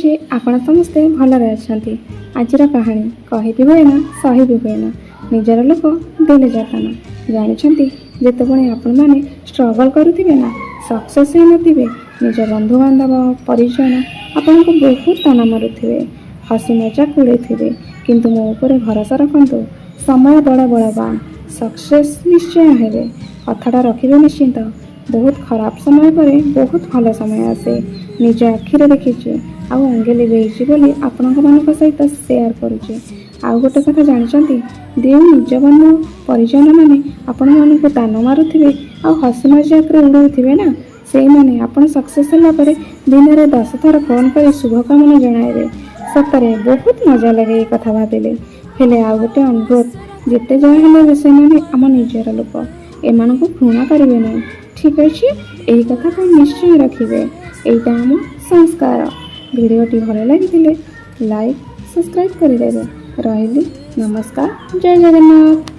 ଯେ ଆପଣ ସମସ୍ତେ ଭଲରେ ଅଛନ୍ତି। ଆଜିର କାହାଣୀ କହିବି ହୁଏ ନା ସହି ବି ହୁଏ ନା। ନିଜର ଲୋକ ଦେଲେ ଯାତନା। ଜାଣିଛନ୍ତି ଯେତେବେଳେ ଆପଣମାନେ ଷ୍ଟ୍ରଗଲ୍ କରୁଥିବେ ନା, ସକ୍ସେସ୍ ହେଇନଥିବେ, ନିଜ ବନ୍ଧୁବାନ୍ଧବ ପରିଜନ ଆପଣଙ୍କୁ ବହୁତ ତାନା ମାରୁଥିବେ, ହସି ମଜାକ ଉଡ଼େଇଥିବେ, କିନ୍ତୁ ମୋ ଉପରେ ଭରସା ରଖନ୍ତୁ। ସମୟ ବଡ଼ ବଳବାନ, ସକ୍ସେସ୍ ନିଶ୍ଚୟ ହେବେ। କଥାଟା ରଖିବେ ନିଶ୍ଚିନ୍ତ। ବହୁତ ଖରାପ ସମୟ ପରେ ବହୁତ ଭଲ ସମୟ ଆସେ। ନିଜ ଆଖିରେ ଦେଖିଛି ଆଉ ଅଙ୍ଗେ ଲିଭେଇଛି ବୋଲି ଆପଣମାନଙ୍କ ସହିତ ସେୟାର କରୁଛି। ଆଉ ଗୋଟେ କଥା ଜାଣିଛନ୍ତି, ଯେଉଁ ନିଜ ବନ୍ଧୁ ପରିଜନମାନେ ଆପଣମାନଙ୍କୁ ତାନା ମାରୁଥିବେ ଆଉ ହସି ମଜାକରେ ଉଡ଼ଉଥିବେ ନା, ସେଇମାନେ ଆପଣ ସକ୍ସେସ୍ ହେଲା ପରେ ଦିନରେ 10 ଥର ଫୋନ୍ କରି ଶୁଭକାମନା ଜଣାଇବେ। ସତରେ ବହୁତ ମଜା ଲାଗେ ଏଇ କଥା ଭାବିଲେ। ହେଲେ ଆଉ ଗୋଟେ ଅନୁରୋଧ, ଯେତେ ଯାହା ହେଲେ ବି ସେମାନେ ଆମ ନିଜର ଲୋକ, ଏମାନଙ୍କୁ ଘୃଣା କରିବେ ନାହିଁ। ଠିକ୍ ଅଛି? ଏହି କଥାକୁ ନିଶ୍ଚୟ ରଖିବେ। ଏଇଟା ଆମ ସଂସ୍କାର। ଭିଡ଼ିଓଟି ଭଲ ଲାଗିଥିଲେ ଲାଇକ୍ ସବସ୍କ୍ରାଇବ୍ କରିଦେବେ। ରହିଲି, ନମସ୍କାର, ଜୟ ଜଗନ୍ନାଥ।